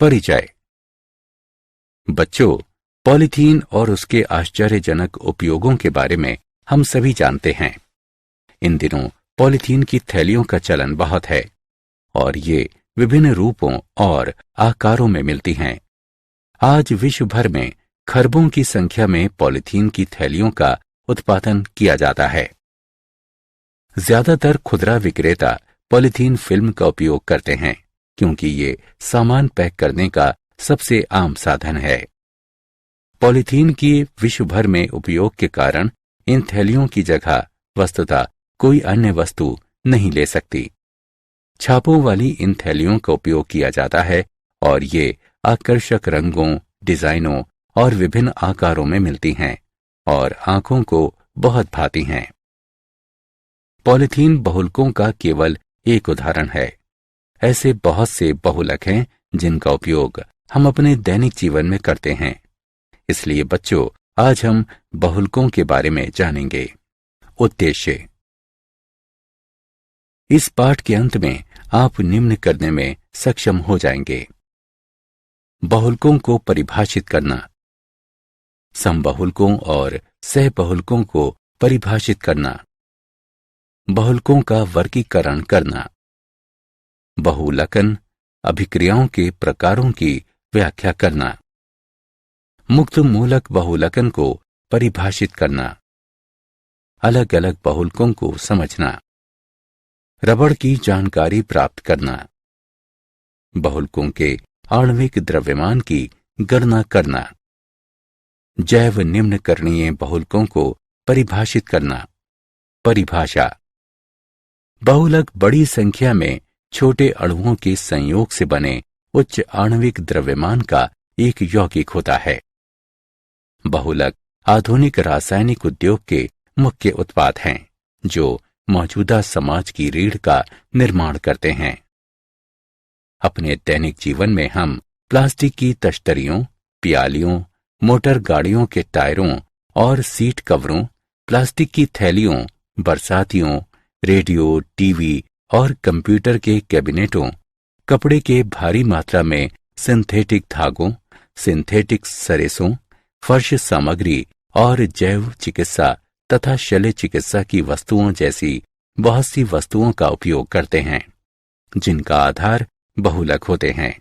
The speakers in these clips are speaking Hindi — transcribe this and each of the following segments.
परिचय। बच्चों, पॉलीथीन और उसके आश्चर्यजनक उपयोगों के बारे में हम सभी जानते हैं। इन दिनों पॉलीथीन की थैलियों का चलन बहुत है और ये विभिन्न रूपों और आकारों में मिलती हैं। आज विश्व भर में खरबों की संख्या में पॉलीथीन की थैलियों का उत्पादन किया जाता है। ज्यादातर खुदरा विक्रेता पॉलीथीन फिल्म का उपयोग करते हैं क्योंकि ये सामान पैक करने का सबसे आम साधन है। पॉलीथीन की विश्व भर में उपयोग के कारण इन थैलियों की जगह वस्तुतः कोई अन्य वस्तु नहीं ले सकती। छापों वाली इन थैलियों का उपयोग किया जाता है और ये आकर्षक रंगों, डिजाइनों और विभिन्न आकारों में मिलती हैं और आंखों को बहुत भाती हैं। पॉलीथीन बहुलकों का केवल एक उदाहरण है। ऐसे बहुत से बहुलक हैं जिनका उपयोग हम अपने दैनिक जीवन में करते हैं। इसलिए बच्चों, आज हम बहुलकों के बारे में जानेंगे। उद्देश्य। इस पाठ के अंत में आप निम्न करने में सक्षम हो जाएंगे। बहुलकों को परिभाषित करना, समबहुलकों और सहबहुलकों को परिभाषित करना, बहुलकों का वर्गीकरण करना, बहुलकन अभिक्रियाओं के प्रकारों की व्याख्या करना, मुक्त मूलक बहुलकन को परिभाषित करना, अलग अलग बहुलकों को समझना, रबड़ की जानकारी प्राप्त करना, बहुलकों के आणविक द्रव्यमान की गणना करना, जैव निम्नकरणीय बहुलकों को परिभाषित करना। परिभाषा। बहुलक बड़ी संख्या में छोटे अणुओं के संयोग से बने उच्च आणविक द्रव्यमान का एक यौगिक होता है। बहुलक आधुनिक रासायनिक उद्योग के मुख्य उत्पाद हैं जो मौजूदा समाज की रीढ़ का निर्माण करते हैं। अपने दैनिक जीवन में हम प्लास्टिक की तश्तरियों, प्यालियों, मोटर गाड़ियों के टायरों और सीट कवरों, प्लास्टिक की थैलियों, बरसातियों, रेडियो, टीवी और कंप्यूटर के कैबिनेटों, कपड़े के भारी मात्रा में सिंथेटिक धागों, सिंथेटिक सरेसों, फर्श सामग्री और जैव चिकित्सा तथा शल्य चिकित्सा की वस्तुओं जैसी बहुत सी वस्तुओं का उपयोग करते हैं जिनका आधार बहुलक होते हैं।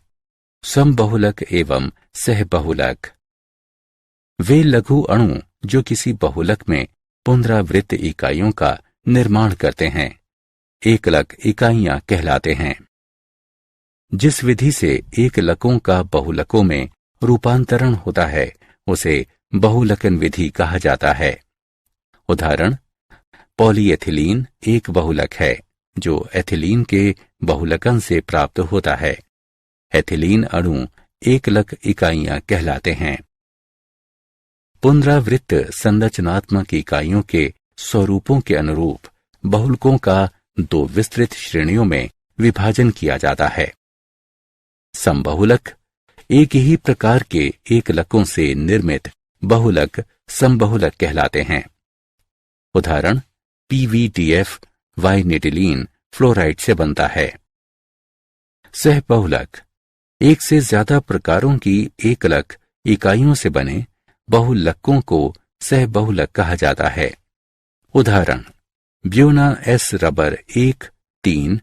समबहुलक एवं सहबहुलक। वे लघु अणु जो किसी बहुलक में पुनरावृत्त इकाइयों का निर्माण करते हैं एकलक इकाइयां कहलाते हैं। जिस विधि से एकलकों का बहुलकों में रूपांतरण होता है उसे बहुलकन विधि कहा जाता है। उदाहरण, पॉलीएथिलीन एक बहुलक है जो एथिलीन के बहुलकन से प्राप्त होता है। एथिलीन अणु एकलक इकाइयां कहलाते हैं। पुनरावृत्त संरचनात्मक इकाइयों के स्वरूपों के अनुरूप बहुलकों का दो विस्तृत श्रेणियों में विभाजन किया जाता है। समबहुलक एक ही प्रकार के एकलकों से निर्मित बहुलक समबहुलक कहलाते हैं। उदाहरण, पीवीडीएफ वाइनिटिलीन फ्लोराइड से बनता है। सहबहुलक एक से ज्यादा प्रकारों की एकलक इकाइयों से बने बहुलकों को सहबहुलक कहा जाता है। उदाहरण, ब्यूना एस रबर 1,3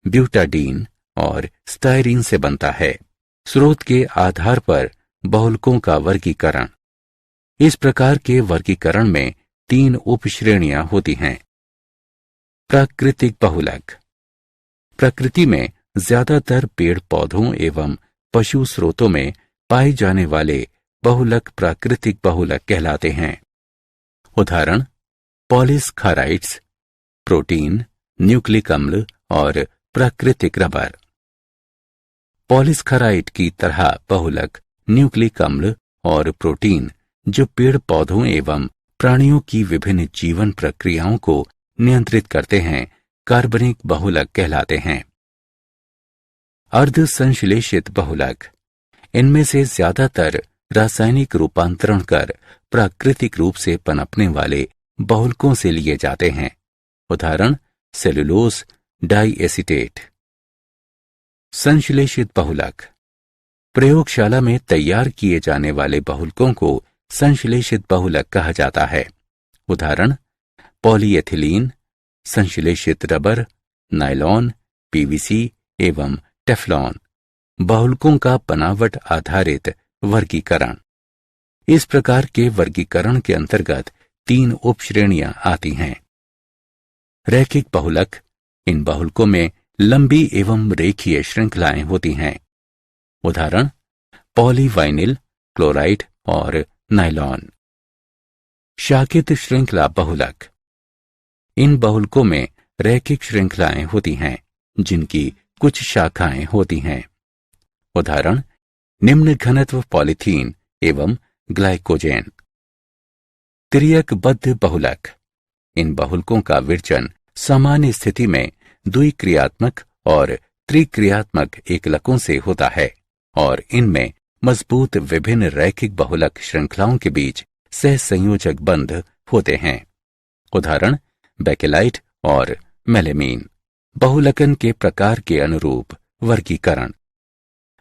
ब्यूटाडीन और स्टायरीन से बनता है। स्रोत के आधार पर बहुलकों का वर्गीकरण। इस प्रकार के वर्गीकरण में 3 उपश्रेणियां होती हैं। प्राकृतिक बहुलक। प्रकृति में ज्यादातर पेड़ पौधों एवं पशु स्रोतों में पाए जाने वाले बहुलक प्राकृतिक बहुलक कहलाते हैं। उदाहरण, पॉलीसैकेराइड्स, प्रोटीन, न्यूक्लिक अम्ल और प्राकृतिक रबर। पॉलीसैकेराइड की तरह बहुलक न्यूक्लिक अम्ल और प्रोटीन जो पेड़ पौधों एवं प्राणियों की विभिन्न जीवन प्रक्रियाओं को नियंत्रित करते हैं कार्बनिक बहुलक कहलाते हैं। अर्ध संश्लेषित बहुलक। इनमें से ज्यादातर रासायनिक रूपांतरण कर प्राकृतिक रूप से पनपने वाले बहुलकों से लिए जाते हैं। उदाहरण, सेलुलोज डाइएसीटेट। संश्लेषित बहुलक। प्रयोगशाला में तैयार किए जाने वाले बहुलकों को संश्लेषित बहुलक कहा जाता है। उदाहरण पॉलीएथिलीन, संश्लेषित रबर, नायलॉन, पीवीसी एवं टेफ्लॉन। बहुलकों का बनावट आधारित वर्गीकरण। इस प्रकार के वर्गीकरण के अंतर्गत 3 उपश्रेणियां आती हैं। रैखिक बहुलक। इन बहुलकों में लंबी एवं रेखीय श्रृंखलाएं होती हैं। उदाहरण पॉलीवाइनिल क्लोराइड और नायलॉन। शाखित श्रृंखला बहुलक। इन बहुलकों में रैखिक श्रृंखलाएं होती हैं जिनकी कुछ शाखाएं होती हैं। उदाहरण निम्न घनत्व पॉलीथीन एवं ग्लाइकोजेन। तिर्यकबद्ध बहुलक। इन बहुलकों का विरचन सामान्य स्थिति में द्विक्रियात्मक और त्रिक्रियात्मक एकलकों से होता है और इनमें मजबूत विभिन्न रैखिक बहुलक श्रृंखलाओं के बीच सहसंयोजक बंध होते हैं। उदाहरण बेकेलाइट और मेलेमीन। बहुलकन के प्रकार के अनुरूप वर्गीकरण।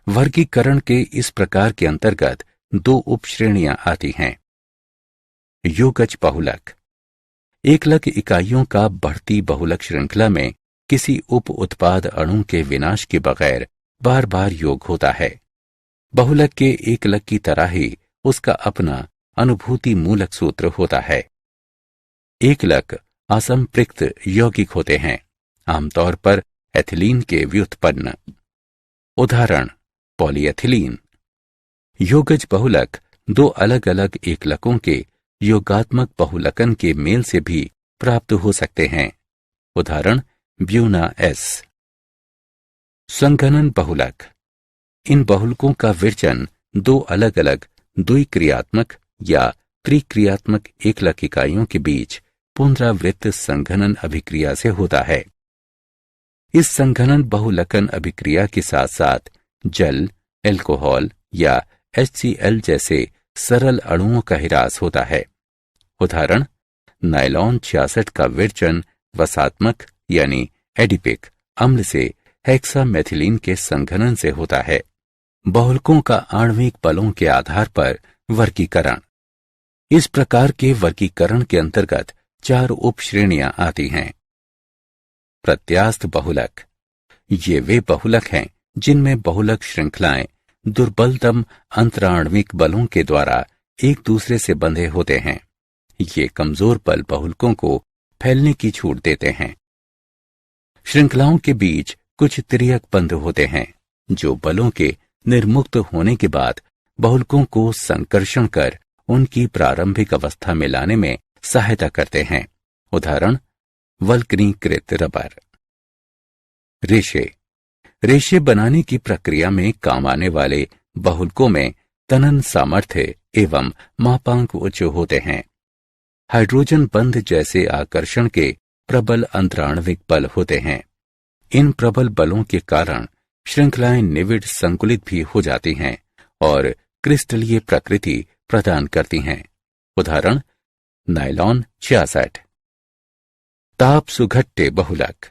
वर्गीकरण के इस प्रकार के अंतर्गत 2 उपश्रेणियां आती हैं। योगज बहुलक। एकलक इकाइयों का बढ़ती बहुलक श्रृंखला में किसी उप उत्पाद अणु के विनाश के बगैर बार बार योग होता है। बहुलक के एकलक की तरह ही उसका अपना अनुभूति मूलक सूत्र होता है। एकलक असंपृक्त यौगिक होते हैं, आमतौर पर एथिलीन के व्युत्पन्न। उदाहरण पॉलीएथिलीन। योगज बहुलक 2 अलग अलग एकलकों के योगात्मक बहुलकन के मेल से भी प्राप्त हो सकते हैं। उदाहरण ब्यूना एस। संघनन बहुलक। इन बहुलकों का विरचन 2 अलग अलग द्विक्रियात्मक या त्रिक्रियात्मक एकलक इकाइयों के बीच पुनरावृत्त संघनन अभिक्रिया से होता है। इस संघनन बहुलकन अभिक्रिया के साथ साथ जल, एल्कोहल या HCl जैसे सरल अणुओं का ह्रास होता है। उदाहरण नायलॉन 66 का विरचन वसात्मक यानी एडिपिक अम्ल से हेक्सामेथिलीन के संघनन से होता है। बहुलकों का आणविक बलों के आधार पर वर्गीकरण। इस प्रकार के वर्गीकरण के अंतर्गत 4 उपश्रेणियां आती हैं। प्रत्यास्थ बहुलक। ये वे बहुलक हैं जिनमें बहुलक श्रृंखलाएं दुर्बलतम अंतराण्विक बलों के द्वारा एक दूसरे से बंधे होते हैं। ये कमजोर बल बहुलकों को फैलने की छूट देते हैं। श्रृंखलाओं के बीच कुछ तिर्यक बंध होते हैं जो बलों के निर्मुक्त होने के बाद बहुलकों को संकर्षण कर उनकी प्रारंभिक अवस्था में लाने में सहायता करते हैं। उदाहरण वल्कनीकृत रबर। रेशे। रेशे बनाने की प्रक्रिया में काम आने वाले बहुलकों में तनन सामर्थ्य एवं मापांक उच्च होते हैं। हाइड्रोजन बंध जैसे आकर्षण के प्रबल अंतराण्विक बल होते हैं। इन प्रबल बलों के कारण श्रृंखलाएं निविड़ संकुलित भी हो जाती हैं और क्रिस्टलीय प्रकृति प्रदान करती हैं। उदाहरण नायलॉन 66। ताप सुघट्टे बहुलक।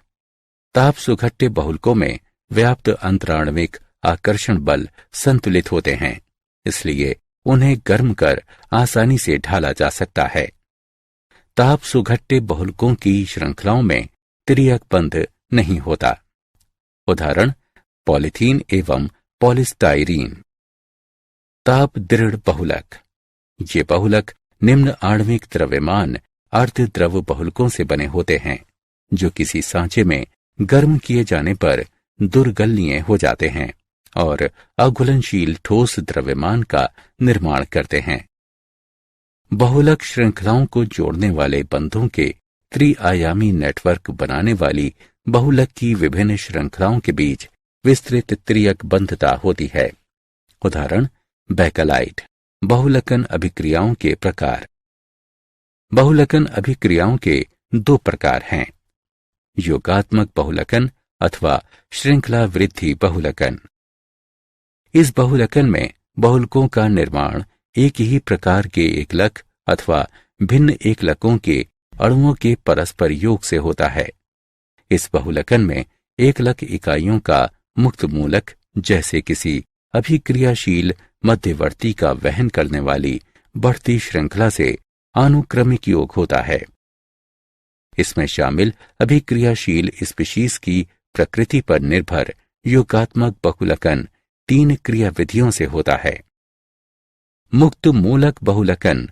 ताप सुघट्टे बहुलकों में व्याप्त अंतराण्विक आकर्षण बल संतुलित होते हैं, इसलिए उन्हें गर्म कर आसानी से ढाला जा सकता है। ताप सुघट्टे बहुलकों की श्रृंखलाओं में तिर्यक बंध नहीं होता। उदाहरण पॉलीथीन एवं पॉलिस्टाइरीन। ताप दृढ़ बहुलक। ये बहुलक निम्न आणविक द्रव्यमान अर्धद्रव बहुलकों से बने होते हैं जो किसी सांचे में गर्म किए जाने पर दुर्गलनीय हो जाते हैं और अघुलनशील ठोस द्रव्यमान का निर्माण करते हैं। बहुलक श्रृंखलाओं को जोड़ने वाले बंधों के त्रिआयामी नेटवर्क बनाने वाली बहुलक की विभिन्न श्रृंखलाओं के बीच विस्तृत तिर्यक बंधता होती है। उदाहरण बेकेलाइट। बहुलकन अभिक्रियाओं के प्रकार। बहुलकन अभिक्रियाओं के 2 प्रकार हैं, योगात्मक बहुलकन अथवा श्रृंखला वृद्धि बहुलकन। इस बहुलकन में बहुलकों का निर्माण एक ही प्रकार के एकलक अथवा भिन्न एकलकों के अणुओं के परस्पर योग से होता है। इस बहुलकन में एकलक इकाइयों का मुक्त मूलक जैसे किसी अभिक्रियाशील मध्यवर्ती का वहन करने वाली बढ़ती श्रृंखला से आनुक्रमिक योग होता है। इसमें शामिल अभिक्रियाशील स्पीशीज की प्रकृति पर निर्भर योगात्मक बहुलकन 3 क्रियाविधियों से होता है। मुक्त मूलक बहुलकन,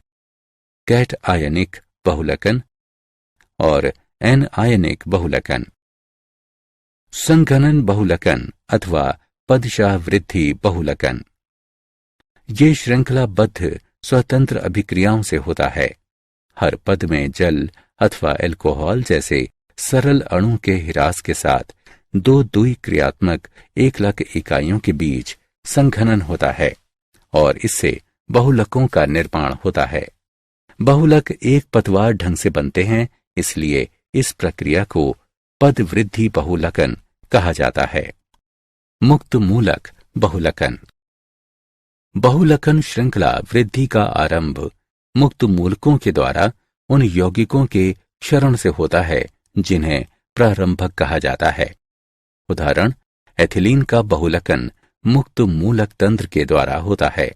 कैट आयनिक बहुलकन और एन आयनिक बहुलकन, संघनन बहुलकन अथवा पदशाह वृद्धि बहुलकन। ये श्रृंखलाबद्ध स्वतंत्र अभिक्रियाओं से होता है। हर पद में जल अथवा एल्कोहल जैसे सरल अणु के ह्रास के साथ 2 द्विक्रियात्मक एकलक इकाइयों के बीच संघनन होता है और इससे बहुलकों का निर्माण होता है। बहुलक एक पतवार ढंग से बनते हैं, इसलिए इस प्रक्रिया को पद वृद्धि बहुलकन कहा जाता है। मुक्त मूलक बहुलकन। बहुलकन श्रृंखला वृद्धि का आरंभ मुक्त मूलकों के द्वारा उन यौगिकों के क्षरण से होता है जिन्हें प्रारंभक कहा जाता है। उदाहरण, एथिलीन का बहुलकन मुक्त मूलक तंत्र के द्वारा होता है।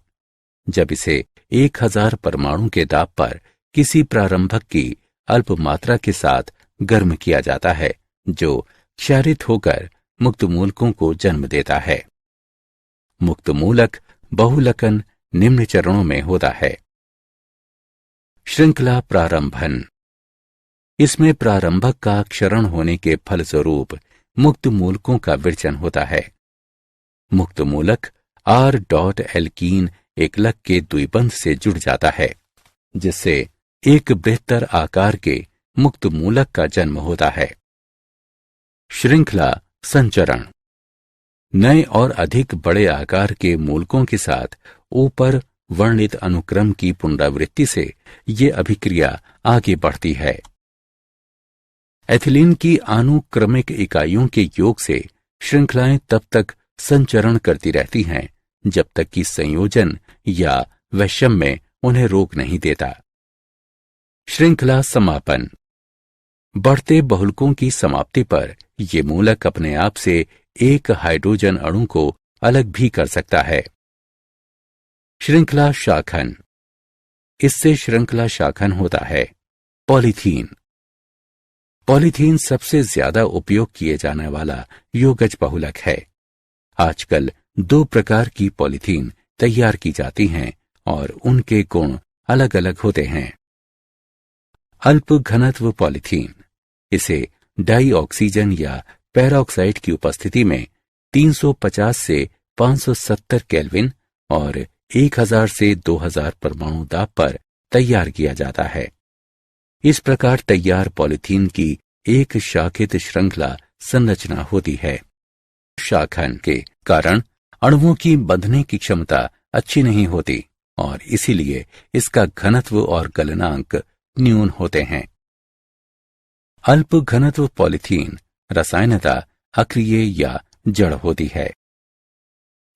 जब इसे 1000 परमाणु के दाब पर किसी प्रारंभक की अल्प मात्रा के साथ गर्म किया जाता है, जो क्षारित होकर मुक्त मूलकों को जन्म देता है। मुक्त मूलक बहुलकन निम्न चरणों में होता है। श्रृंखला प्रारंभन। इसमें प्रारंभक का क्षरण होने के फलस्वरूप मुक्त मूलकों का विरचन होता है। मुक्त मूलक R. एल्कीन एकलक के द्विबंध से जुड़ जाता है, जिससे एक बृहत्तर आकार के मुक्त मूलक का जन्म होता है। श्रृंखला संचरण। नए और अधिक बड़े आकार के मूलकों के साथ ऊपर वर्णित अनुक्रम की पुनरावृत्ति से ये अभिक्रिया आगे बढ़ती है। एथिलीन की अनुक्रमिक इकाइयों के योग से श्रृंखलाएं तब तक संचरण करती रहती हैं जब तक कि संयोजन या वैषम्य उन्हें रोक नहीं देता। श्रृंखला समापन। बढ़ते बहुलकों की समाप्ति पर ये मूलक अपने आप से एक हाइड्रोजन अणु को अलग भी कर सकता है। श्रृंखला शाखन। इससे श्रृंखला शाखन होता है। पॉलीथीन। पॉलीथीन सबसे ज्यादा उपयोग किए जाने वाला योगज बहुलक है। आजकल 2 प्रकार की पॉलीथीन तैयार की जाती हैं और उनके गुण अलग अलग होते हैं। अल्प घनत्व पॉलीथीन। इसे डाइऑक्सीजन या पेरोक्साइड की उपस्थिति में 350 से 570 केल्विन और 1000 से 2000 परमाणु दाब पर तैयार किया जाता है। इस प्रकार तैयार पॉलीथीन की एक शाखित श्रृंखला संरचना होती है। शाखन के कारण अणुओं की बंधने की क्षमता अच्छी नहीं होती और इसीलिए इसका घनत्व और गलनांक न्यून होते हैं। अल्प घनत्व पॉलीथीन रसायनतः अक्रिय या जड़ होती है।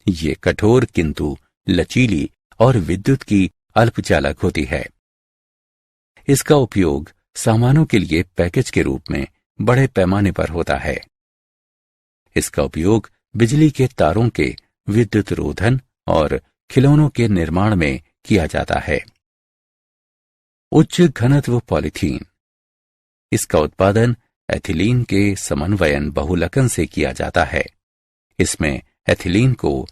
ये कठोर किंतु लचीली और विद्युत की अल्पचालक होती है। इसका उपयोग सामानों के लिए पैकेज के रूप में बड़े पैमाने पर होता है। इसका उपयोग बिजली के तारों के विद्युत रोधन और खिलौनों के निर्माण में किया जाता है। उच्च घनत्व पॉलीथीन। इसका उत्पादन एथिलीन के समन्वयन बहुलकन से किया जाता है। इसमें एथिलीन को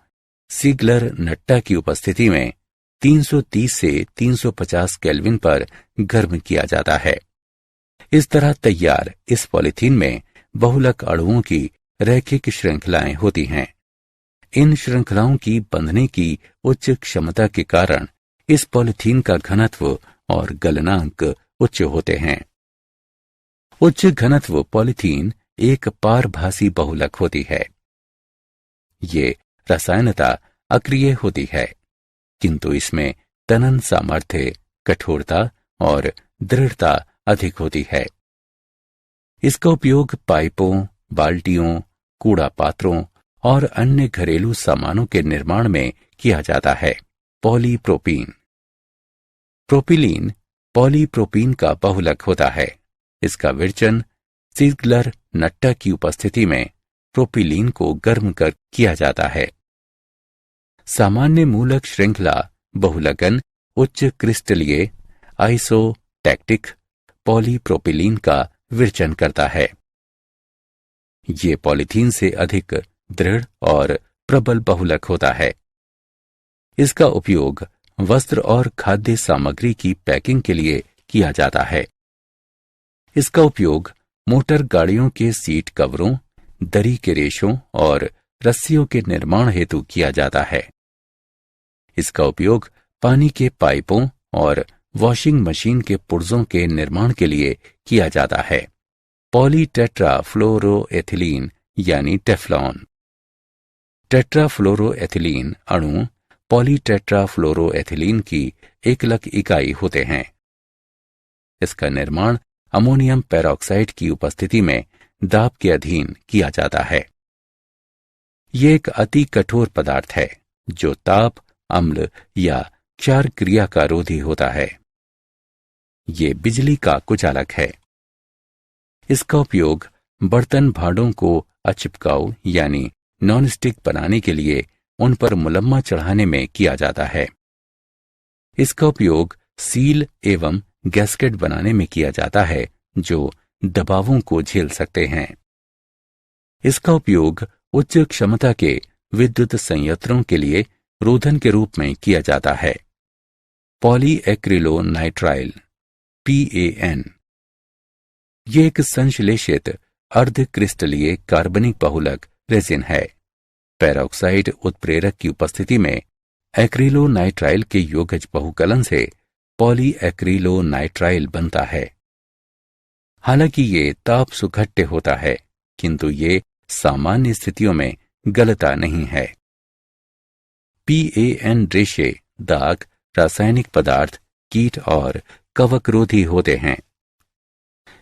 सिगलर नट्टा की उपस्थिति में 330 से 350 केल्विन पर गर्म किया जाता है। इस तरह तैयार इस पॉलीथीन में बहुलक अणुओं की रैखिक श्रृंखलाएं होती हैं। इन श्रृंखलाओं की बंधने की उच्च क्षमता के कारण इस पॉलीथीन का घनत्व और गलनांक उच्च होते हैं। उच्च घनत्व पॉलीथीन एक पारभासी बहुलक होती है। ये रसायनतः अक्रिय होती है, किंतु इसमें तनन सामर्थ्य, कठोरता और दृढ़ता अधिक होती है। इसका उपयोग पाइपों, बाल्टियों, कूड़ा पात्रों और अन्य घरेलू सामानों के निर्माण में किया जाता है। पॉलीप्रोपीन। प्रोपिलीन पॉलीप्रोपीन का बहुलक होता है। इसका विरचन सिगलर नट्टा की उपस्थिति में प्रोपिलीन को गर्म कर किया जाता है। सामान्य मूलक श्रृंखला बहुलकन उच्च क्रिस्टलीय आइसोटैक्टिक पॉलीप्रोपिलीन का विरचन करता है। ये पॉलीथीन से अधिक दृढ़ और प्रबल बहुलक होता है। इसका उपयोग वस्त्र और खाद्य सामग्री की पैकिंग के लिए किया जाता है। इसका उपयोग मोटर गाड़ियों के सीट कवरों, दरी के रेशों और रस्सियों के निर्माण हेतु किया जाता है। इसका उपयोग पानी के पाइपों और वॉशिंग मशीन के पुर्जों के निर्माण के लिए किया जाता है। पॉलीटेट्राफ्लोरोएथिलीन यानी टेफ्लॉन। टेट्राफ्लोरोएथिलीन अणु पॉलीटेट्राफ्लोरोएथिलीन की एकलक इकाई होते हैं। इसका निर्माण अमोनियम पेरोक्साइड की उपस्थिति में दाब के अधीन किया जाता है। यह एक अति कठोर पदार्थ है जो ताप, अम्ल या क्षार क्रिया का रोधी होता है। ये बिजली का कुचालक है। इसका उपयोग बर्तन भांडों को अचिपकाऊ यानी नॉनस्टिक बनाने के लिए उन पर मुलम्मा चढ़ाने में किया जाता है। इसका उपयोग सील एवं गैस्केट बनाने में किया जाता है जो दबावों को झेल सकते हैं। इसका उपयोग उच्च क्षमता के विद्युत संयंत्रों के लिए रोधन के रूप में किया जाता है। पॉलीएक्रिलोनाइट्राइल PAN ये एक संश्लेषित अर्धक्रिस्टलीय कार्बनिक बहुलक रेजिन है। पेरोक्साइड उत्प्रेरक की उपस्थिति में एक्रिलोनाइट्राइल के योगज बहुकलन से पॉलीएक्रिलोनाइट्राइल बनता है। हालांकि ये ताप सुखट्य होता है, किंतु ये सामान्य स्थितियों में गलता नहीं है। PAN रेशे दाग, रासायनिक पदार्थ, कीट और कवकरोधी होते हैं।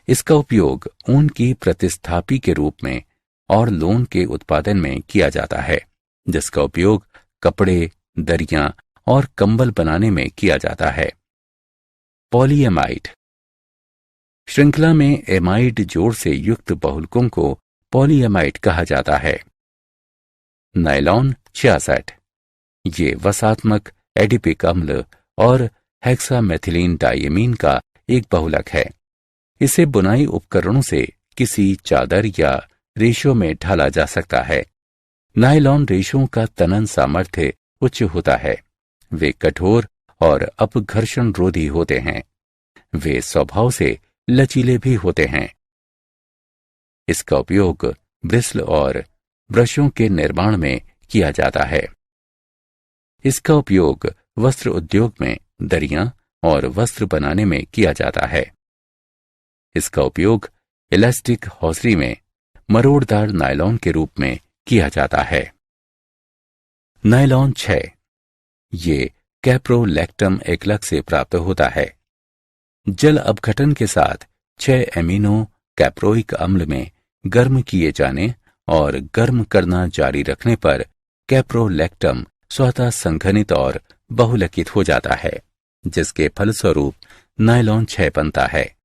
इसका उपयोग ऊन की प्रतिस्थापी के रूप में और लोन के उत्पादन में किया जाता है, जिसका उपयोग कपड़े, दरियां और कंबल बनाने में किया जाता है। पॉलीएमाइड श्रृंखला में एमाइड जोड़ से युक्त बहुलकों को पॉलीएमाइड कहा जाता है। नायलॉन 66 ये वसात्मक एडिपिक अम्ल और हेक्सामेथिलीन डाइएमीन का एक बहुलक है। इसे बुनाई उपकरणों से किसी चादर या रेशों में ढाला जा सकता है। नायलॉन रेशों का तनन सामर्थ्य उच्च होता है। वे कठोर और अपघर्षण रोधी होते हैं। वे स्वभाव से लचीले भी होते हैं। इसका उपयोग ब्रिस्ल और ब्रशों के निर्माण में किया जाता है। इसका उपयोग वस्त्र उद्योग में दरियां और वस्त्र बनाने में किया जाता है। इसका उपयोग इलास्टिक हौसरी में मरोड़दार नायलॉन के रूप में किया जाता है। नायलॉन 6 ये कैप्रोलैक्टम एकलक से प्राप्त होता है। जल अपघटन के साथ 6 एमिनो कैप्रोइक अम्ल में गर्म किए जाने और गर्म करना जारी रखने पर कैप्रोलैक्टम स्वतः संघनित और बहुलकित हो जाता है, जिसके फलस्वरूप नायलॉन 6 बनता है।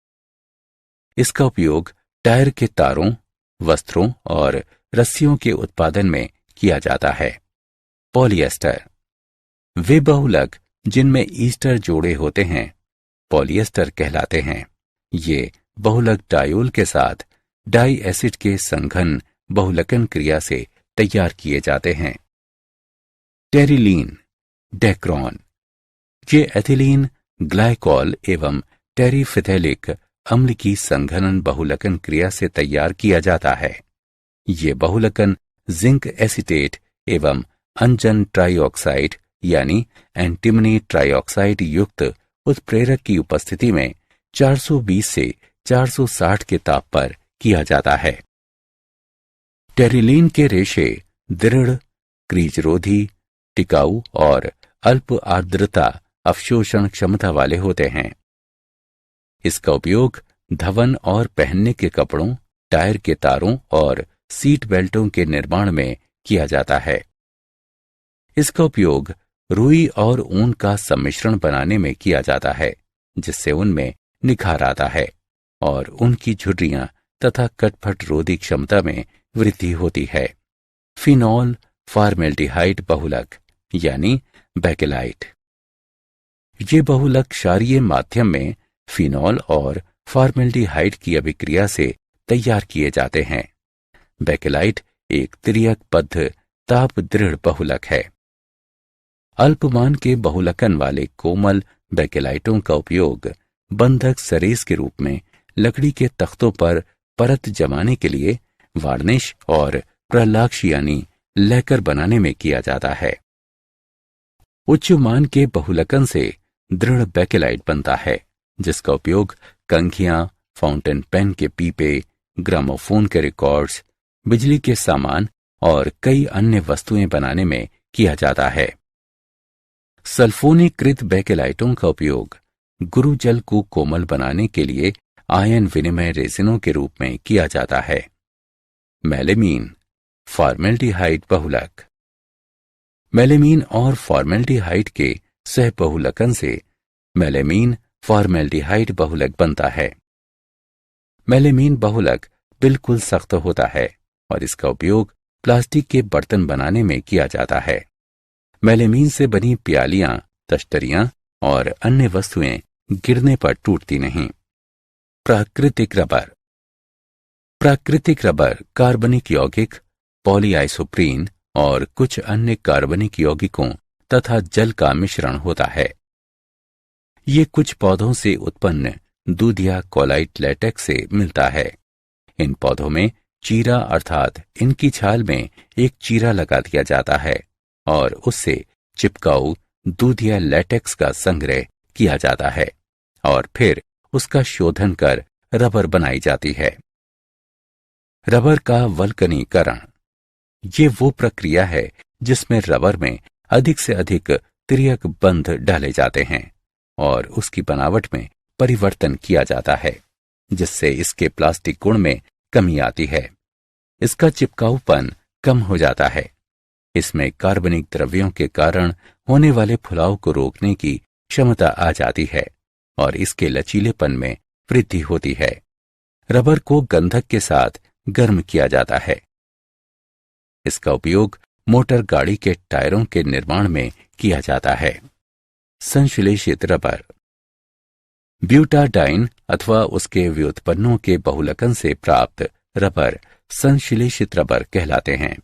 इसका उपयोग टायर के तारों, वस्त्रों और रस्सियों के उत्पादन में किया जाता है। पॉलिएस्टर वे बहुलक जिनमें ईस्टर जोड़े होते हैं पॉलिएस्टर कहलाते हैं। ये बहुलक डायोल के साथ डाई एसिड के संघन बहुलकन क्रिया से तैयार किए जाते हैं। टेरिलीन डेक्रॉन ये एथिलीन ग्लाइकॉल एवं टेरिफिथैलिक अम्ल की संघनन बहुलकन क्रिया से तैयार किया जाता है। ये बहुलकन जिंक एसिटेट एवं अंजन ट्राइऑक्साइड यानी एंटिमनी ट्राइऑक्साइड युक्त उत्प्रेरक की उपस्थिति में 420 से 460 के ताप पर किया जाता है। टेरिलीन के रेशे दृढ़, क्रीजरोधी, टिकाऊ और अल्प आर्द्रता अवशोषण क्षमता वाले होते हैं। इसका उपयोग धवन और पहनने के कपड़ों, टायर के तारों और सीट बेल्टों के निर्माण में किया जाता है। इसका उपयोग रुई और ऊन का सम्मिश्रण बनाने में किया जाता है, जिससे उनमें निखार आता है और उनकी झुर्रियां तथा कटफट रोधी क्षमता में वृद्धि होती है। फिनॉल फॉर्मेल्डिहाइड बहुलक यानी बेकेलाइट। ये बहुलक क्षारीय माध्यम में फिनॉल और फॉर्मेल्डिहाइड की अभिक्रिया से तैयार किए जाते हैं। बेकेलाइट एक तिर्यकबद्ध ताप दृढ़ बहुलक है। अल्पमान के बहुलकन वाले कोमल बेकेलाइटों का उपयोग बंधक सरेस के रूप में लकड़ी के तख्तों पर परत जमाने के लिए वार्निश और प्रलाक्ष यानी लैकर बनाने में किया जाता है। उच्च मान के बहुलकन से दृढ़ बेकेलाइट बनता है, जिसका उपयोग कंघियां, फाउंटेन पेन के पीपे, ग्रामोफोन के रिकॉर्ड्स, बिजली के सामान और कई अन्य वस्तुएं बनाने में किया जाता है। सल्फोनीकृत बेकेलाइटों का उपयोग गुरुजल को कोमल बनाने के लिए आयन विनिमय रेजिनों के रूप में किया जाता है। मेलेमीन फॉर्मेल्डिहाइड बहुलक। मेलेमीन और फॉर्मेल्डिहाइड के सह बहुलकन से मेलेमीन फॉर्मेल्डिहाइड बहुलक बनता है। मेलेमीन बहुलक बिल्कुल सख्त होता है और इसका उपयोग प्लास्टिक के बर्तन बनाने में किया जाता है। मेलेमीन से बनी प्यालियां, तश्तरियां और अन्य वस्तुएं गिरने पर टूटती नहीं। प्राकृतिक रबर। प्राकृतिक रबर कार्बनिक यौगिक, पॉलीआइसोप्रीन और कुछ अन्य कार्बनिक यौगिकों तथा जल का मिश्रण होता है। ये कुछ पौधों से उत्पन्न दूध या कोलाइट लेटेक्स से मिलता है। इन पौधों में चीरा अर्थात इनकी छाल में एक चीरा लगा दिया जाता है और उससे चिपकाऊ दूध या लेटेक्स का संग्रह किया जाता है और फिर उसका शोधन कर रबर बनाई जाती है। रबर का वल्कनीकरण। ये वो प्रक्रिया है जिसमें रबर में अधिक से अधिक तिर्यक बंध डाले जाते हैं और उसकी बनावट में परिवर्तन किया जाता है, जिससे इसके प्लास्टिक गुण में कमी आती है। इसका चिपकाऊपन कम हो जाता है। इसमें कार्बनिक द्रव्यों के कारण होने वाले फुलाव को रोकने की क्षमता आ जाती है और इसके लचीलेपन में वृद्धि होती है। रबर को गंधक के साथ गर्म किया जाता है। इसका उपयोग मोटर गाड़ी के टायरों के निर्माण में किया जाता है। संश्लेषित रबर। ब्यूटाडाइन अथवा उसके व्युत्पन्नों के बहुलकन से प्राप्त रबर संश्लेषित रबर कहलाते हैं।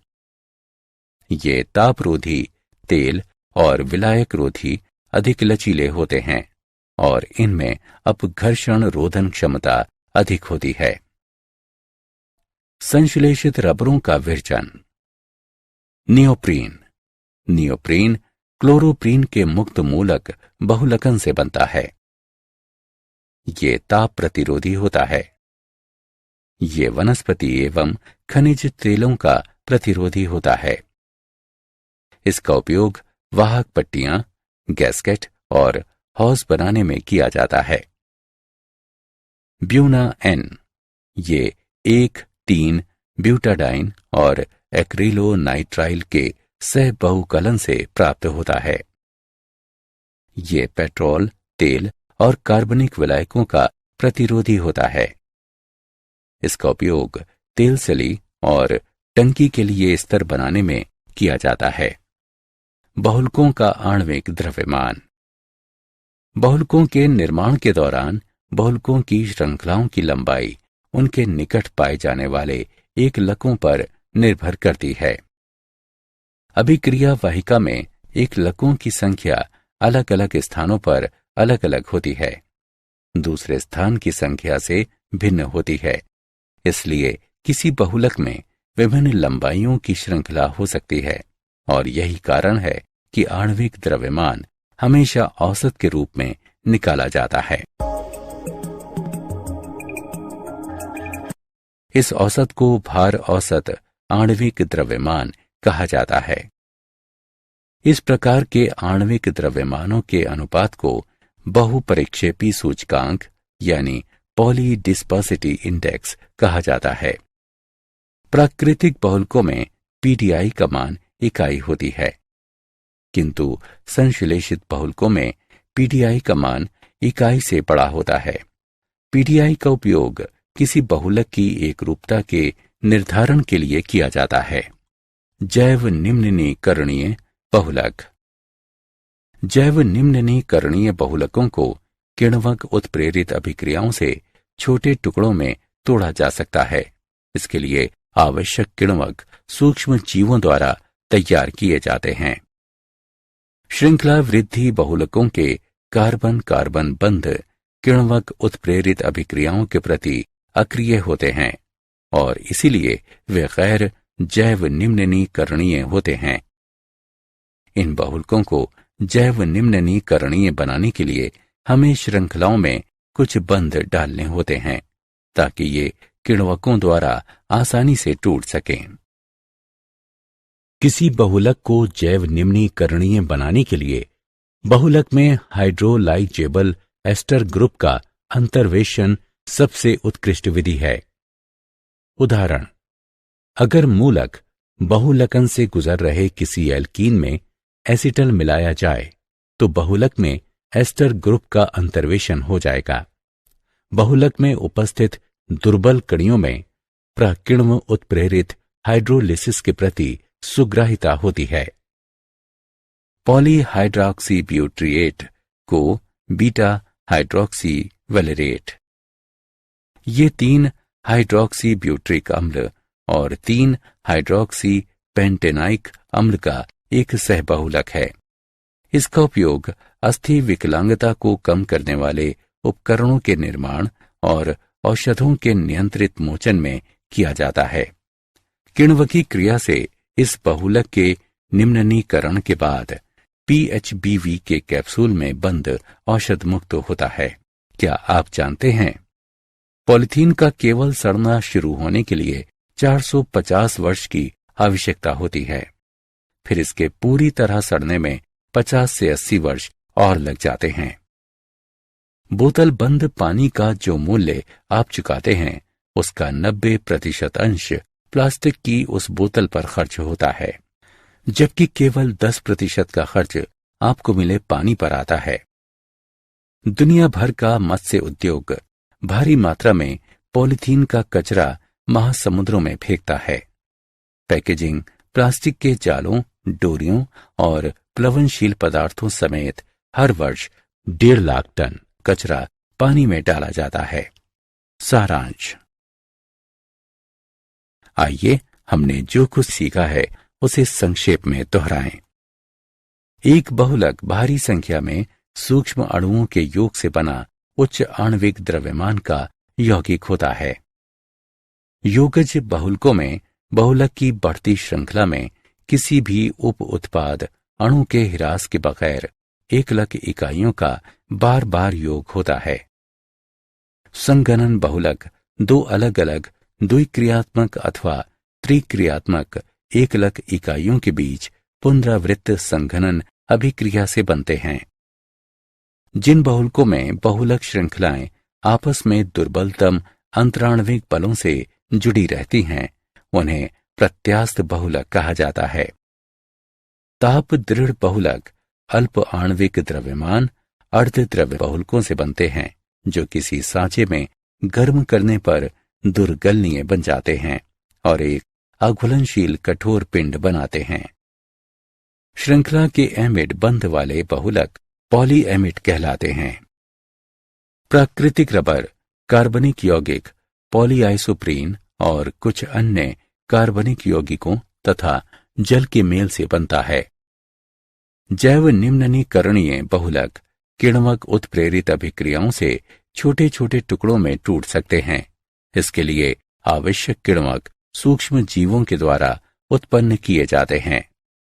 ये तापरोधी, तेल और विलायक रोधी अधिक लचीले होते हैं और इनमें अपघर्षण रोधन क्षमता अधिक होती है। संश्लेषित रबरों का विरचन। नियोप्रीन। नियोप्रीन क्लोरोप्रीन के मुक्त मूलक बहुलकन से बनता है। ये ताप प्रतिरोधी होता है। ये वनस्पति एवं खनिज तेलों का प्रतिरोधी होता है। इसका उपयोग वाहक पट्टियां, गैस्केट और हौज बनाने में किया जाता है। Buna N. ये 1,3 ब्यूटाडाइन और एक्रिलोनाइट्राइल के सह बहुकलन से प्राप्त होता है। ये पेट्रोल, तेल और कार्बनिक विलायकों का प्रतिरोधी होता है। इसका उपयोग तेल सली और टंकी के लिए स्तर बनाने में किया जाता है। बहुलकों का आणविक द्रव्यमान। बहुलकों के निर्माण के दौरान बहुलकों की श्रृंखलाओं की लंबाई उनके निकट पाए जाने वाले एकलकों पर निर्भर करती है। अभिक्रिया वाहिका में एकलकों की संख्या अलग अलग स्थानों पर अलग अलग होती है, दूसरे स्थान की संख्या से भिन्न होती है। इसलिए किसी बहुलक में विभिन्न लंबाइयों की श्रृंखला हो सकती है और यही कारण है कि आणविक द्रव्यमान हमेशा औसत के रूप में निकाला जाता है। इस औसत को भार औसत आणविक द्रव्यमान कहा जाता है। इस प्रकार के आणविक द्रव्यमानों के अनुपात को बहुपरिक्षेपी सूचकांक यानी पॉलीडिस्पर्सिटी इंडेक्स कहा जाता है। प्राकृतिक बहुलकों में पीडीआई का मान इकाई होती है, किंतु संश्लेषित बहुलकों में पीडीआई का मान इकाई से बड़ा होता है। पीडीआई का उपयोग किसी बहुलक की एकरूपता के निर्धारण के लिए किया जाता है। जैव निम्नीकरणीय बहुलक। जैव निम्ननीकरणीय बहुलकों को किण्वक उत्प्रेरित अभिक्रियाओं से छोटे टुकड़ों में तोड़ा जा सकता है। इसके लिए आवश्यक किण्वक सूक्ष्म जीवों द्वारा तैयार किए जाते हैं। श्रृंखला वृद्धि बहुलकों के कार्बन कार्बन बंध किण्वक उत्प्रेरित अभिक्रियाओं के प्रति अक्रिय होते हैं और इसीलिए वे गैर जैव निम्ननीकरणीय होते हैं। इन बहुलकों को जैव निम्ननीकरणीय बनाने के लिए हमें श्रृंखलाओं में कुछ बंध डालने होते हैं ताकि ये किण्वकों द्वारा आसानी से टूट सकें। किसी बहुलक को जैव निम्नीकरणीय बनाने के लिए बहुलक में हाइड्रोलाइजेबल एस्टर ग्रुप का अंतर्वेशन सबसे उत्कृष्ट विधि है। उदाहरण, अगर मूलक बहुलकन से गुजर रहे किसी एल्कीन में एसिटल मिलाया जाए तो बहुलक में एस्टर ग्रुप का अंतर्वेशन हो जाएगा। बहुलक में उपस्थित दुर्बल कणियों में प्रकिण्व उत्प्रेरित हाइड्रोलिसिस के प्रति सुग्राहिता होती है। पॉलीहाइड्रॉक्सी ब्यूट्रिएट को बीटा हाइड्रॉक्सी वैलेरेट, ये 3 हाइड्रॉक्सी ब्यूट्रिक अम्ल और 3 हाइड्रॉक्सी पेंटेनाइक अम्ल का एक सहबहुलक है। इसका उपयोग अस्थि विकलांगता को कम करने वाले उपकरणों के निर्माण और औषधों के नियंत्रित मोचन में किया जाता है। किण्वकी क्रिया से इस बहुलक के निम्ननीकरण के बाद PHBV के कैप्सूल में बंद औषध मुक्त होता है। क्या आप जानते हैं, पॉलीथीन का केवल सड़ना शुरू होने के लिए 450 वर्ष की आवश्यकता होती है। फिर इसके पूरी तरह सड़ने में 50 से 80 वर्ष और लग जाते हैं। बोतल बंद पानी का जो मूल्य आप चुकाते हैं उसका 90% अंश प्लास्टिक की उस बोतल पर खर्च होता है, जबकि केवल 10% का खर्च आपको मिले पानी पर आता है। दुनिया भर का मत्स्य उद्योग भारी मात्रा में पॉलीथीन का कचरा महासमुद्रों में फेंकता है। पैकेजिंग, प्लास्टिक के जालों, डोरियों और प्लवनशील पदार्थों समेत हर वर्ष 1.5 लाख टन कचरा पानी में डाला जाता है। सारांश, आइए हमने जो कुछ सीखा है उसे संक्षेप में दोहराएं। एक बहुलक भारी संख्या में सूक्ष्म अणुओं के योग से बना उच्च आणविक द्रव्यमान का यौगिक होता है। योगज बहुलकों में बहुलक की बढ़ती श्रृंखला में किसी भी उप उत्पाद अणु के ह्रास के बगैर एकलक इकाइयों का बार बार योग होता है। संघनन बहुलक 2 अलग अलग द्विक्रियात्मक अथवा त्रिक्रियात्मक एकलक इकाइयों के बीच पुनरावृत्त संघनन अभिक्रिया से बनते हैं। जिन बहुलकों में बहुलक श्रृंखलाएं आपस में दुर्बलतम अंतराण्विक बलों से जुड़ी रहती हैं उन्हें प्रत्यास्थ बहुलक कहा जाता है। ताप दृढ़ बहुलक अल्प आणविक द्रव्यमान अर्धद्रव्य बहुलकों से बनते हैं जो किसी सांचे में गर्म करने पर दुर्गलनीय बन जाते हैं और एक अघुलनशील कठोर पिंड बनाते हैं। श्रृंखला के एमिड बंध वाले बहुलक पॉलीएमिड कहलाते हैं। प्राकृतिक रबर कार्बनिक यौगिक पॉलीआइसोप्रीन और कुछ अन्य कार्बनिक यौगिकों तथा जल के मेल से बनता है। जैव निम्ननीकरणीय बहुलक किण्वक उत्प्रेरित अभिक्रियाओं से छोटे छोटे टुकड़ों में टूट सकते हैं। इसके लिए आवश्यक किण्वक सूक्ष्म जीवों के द्वारा उत्पन्न किए जाते हैं।